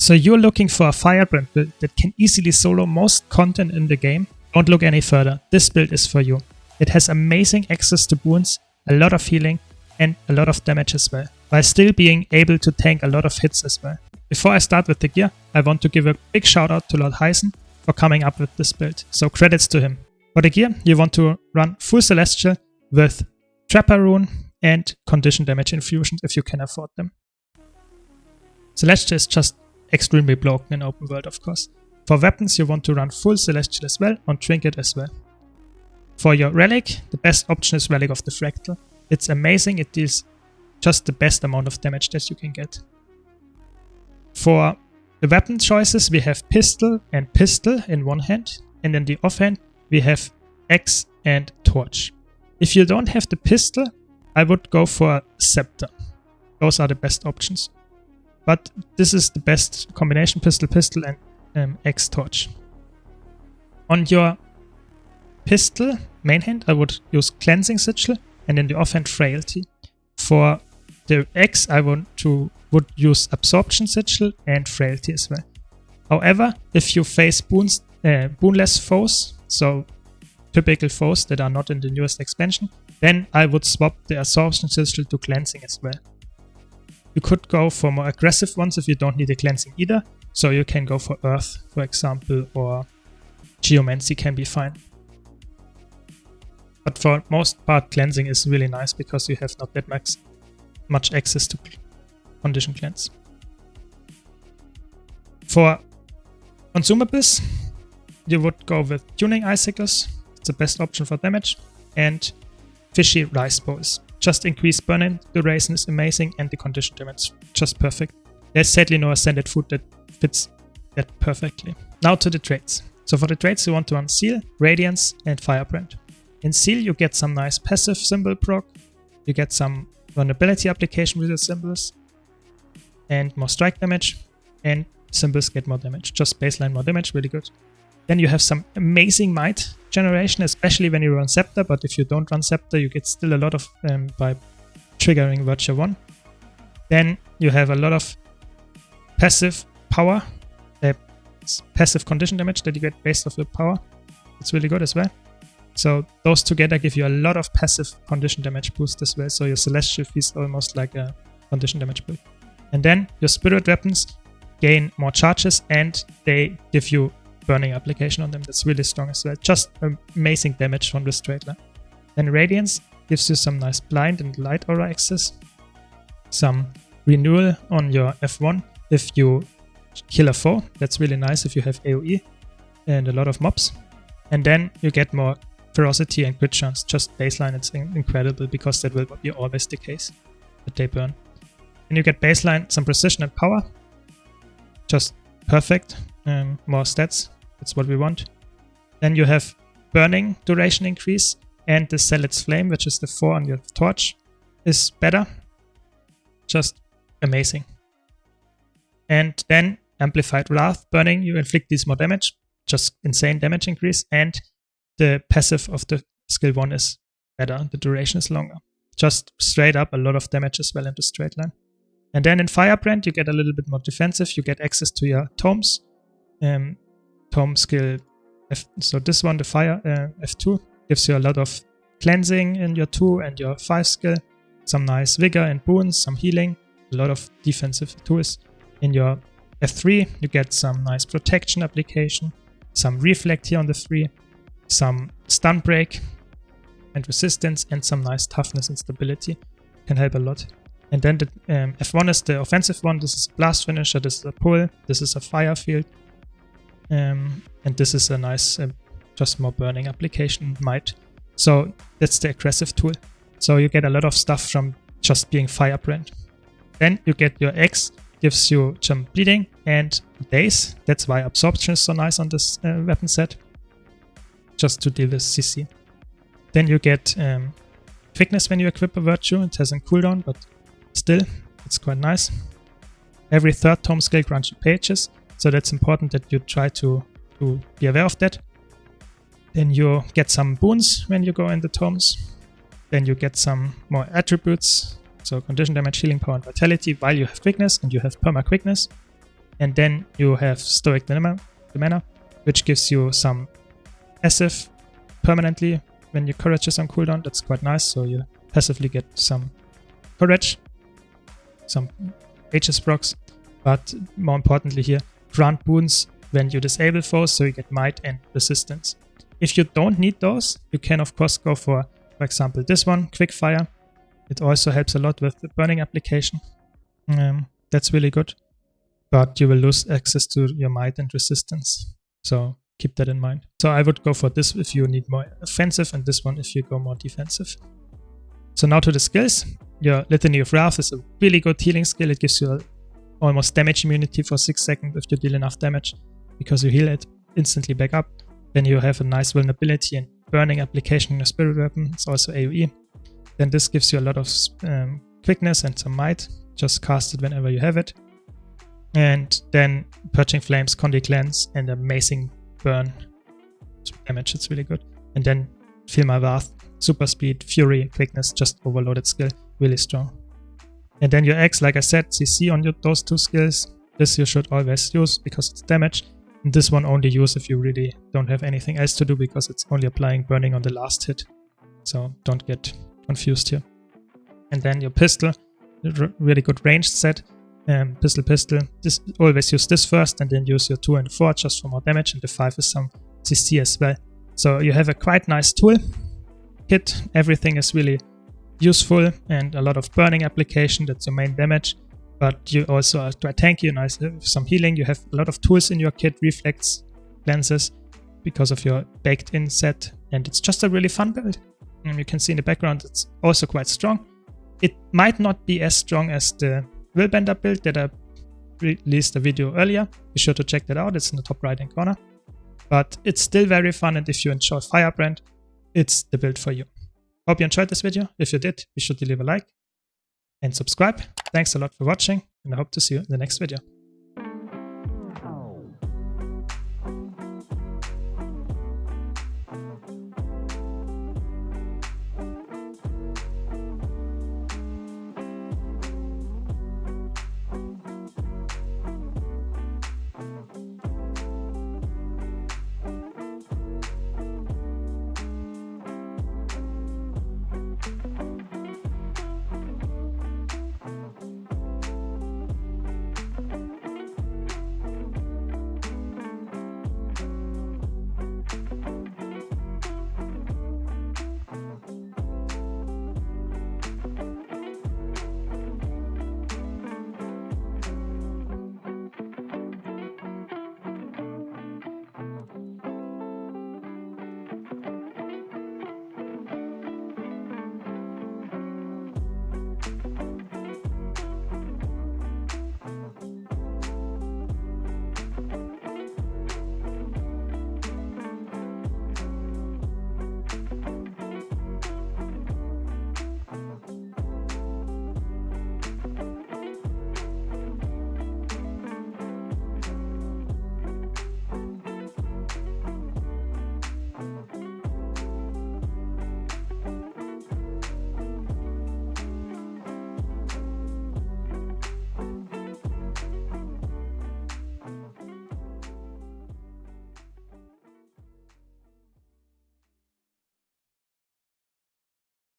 So you're looking for a Firebrand build that can easily solo most content in the game? Don't look any further. This build is for you. It has amazing access to boons, a lot of healing, and a lot of damage as well, while still being able to tank a lot of hits as well. Before I start with the gear, I want to give a big shout out to Lord Heisen for coming up with this build, so credits to him. For the gear, you want to run full Celestial with Trapper Rune and condition damage infusions if you can afford them. Celestial is just extremely broken in open world, of course. For weapons, you want to run full Celestial as well, on Trinket as well. For your Relic, the best option is Relic of the Fractal. It's amazing, it deals just the best amount of damage that you can get. For the weapon choices, we have Pistol and Pistol in one hand, and in the offhand, we have Axe and Torch. If you don't have the Pistol, I would go for Scepter. Those are the best options. But this is the best combination, Pistol, Pistol and Axe, Torch. On your Pistol main hand, I would use Cleansing Sigil, and in the offhand, Frailty. For the Axe, I would use Absorption Sigil and Frailty as well. However, if you face boonless foes, so typical foes that are not in the newest expansion, then I would swap the Absorption Sigil to Cleansing as well. You could go for more aggressive ones if you don't need a Cleansing either, so you can go for Earth, for example, or Geomancy can be fine. But for most part, Cleansing is really nice because you have not that much access to Condition Cleanse. For Consumables, you would go with Tuning Icicles, it's the best option for damage, and Fishy Rice Bowls. Just increase burning duration is amazing, and the condition damage just perfect. There's sadly no ascended food that fits that perfectly. Now to the traits. So for the traits you want to run Seal, Radiance and Firebrand. In Seal you get some nice passive symbol proc, you get some vulnerability application with your symbols, and more strike damage, and symbols get more damage. Just baseline more damage, really good. Then you have some amazing might generation, especially when you run Scepter, but if you don't run Scepter, you get still a lot of by triggering Virtue 1. Then you have a lot of passive power, passive condition damage that you get based off your power. It's really good as well. So those together give you a lot of passive condition damage boost as well, so your Celestial feels almost like a condition damage build. And then your Spirit weapons gain more charges and they give you burning application on them. That's really strong as well. Just amazing damage from the straight line. Then Radiance gives you some nice blind and light aura access. Some renewal on your F1 if you kill a foe. That's really nice if you have AoE and a lot of mobs. And then you get more ferocity and crit chance. Just baseline, it's incredible because that will be always the case that they burn. And you get baseline some precision and power. Just perfect. More stats, that's what we want. Then you have burning duration increase, and the Zealot's Flame, which is the 4 on your torch, is better. Just amazing. And then Amplified Wrath, burning, you inflict these more damage, just insane damage increase, and the passive of the skill 1 is better, the duration is longer. Just straight up a lot of damage as well into straight line. And then in Firebrand you get a little bit more defensive, you get access to your tomes. Tome skill F, so this one, the fire F2, gives you a lot of cleansing in your 2 and your 5 skill, some nice vigor and boons, some healing, a lot of defensive tools. In your F3 you get some nice protection application, some reflect here on the 3, some stun break and resistance, and some nice toughness and stability. Can help a lot. And then the F1 is the offensive one. This is a blast finisher, this is a pull, this is a fire field. And this is a nice, just more burning application, might. So that's the aggressive tool. So you get a lot of stuff from just being Firebrand. Then you get your X, gives you some bleeding and daze. That's why absorption is so nice on this weapon set. Just to deal with CC. Then you get quickness when you equip a virtue. It has a cooldown, but still, it's quite nice. Every third tome skill grants you pages. So that's important that you try to be aware of that. Then you get some boons when you go in the tomes. Then you get some more attributes. So condition damage, healing power and vitality while you have quickness, and you have perma quickness. And then you have Stoic Demeanor, which gives you some passive permanently when your courage is on cooldown. That's quite nice, so you passively get some courage, some Aegis procs, but more importantly here, grant boons when you disable foes, so you get might and resistance. If you don't need those, you can of course go for example this one, Quickfire. It also helps a lot with the burning application. That's really good, but you will lose access to your might and resistance, so keep that in mind. So I would go for this if you need more offensive, and this one if you go more defensive. So now to the skills. Your Litany of Wrath is a really good healing skill. It gives you almost damage immunity for 6 seconds if you deal enough damage, because you heal it instantly back up. Then you have a nice vulnerability and burning application in your spirit weapon. It's also AoE. Then this gives you a lot of quickness and some might. Just cast it whenever you have it. And then Purging Flames, Condi Cleanse, and amazing burn damage. It's really good. And then Feel My Wrath, super speed, fury, quickness, just overloaded skill, really strong. And then your X, like I said, CC on those 2 skills. This you should always use because it's damage. And this one only use if you really don't have anything else to do, because it's only applying burning on the last hit. So don't get confused here. And then your pistol, really good ranged set. Pistol. This, always use this first, and then use your 2 and 4 just for more damage, and the 5 is some CC as well. So you have a quite nice tool kit. Everything is really useful, and a lot of burning application. That's your main damage. But you also are quite tanky, nice some healing. You have a lot of tools in your kit, reflex, lenses, because of your baked in set, and it's just a really fun build. And you can see in the background it's also quite strong. It might not be as strong as the Willbender build that I released a video earlier. Be sure to check that out, it's in the top right hand corner. But it's still very fun, and if you enjoy Firebrand, it's the build for you. Hope you enjoyed this video. If you did, be sure to leave a like and subscribe. Thanks a lot for watching, and I hope to see you in the next video.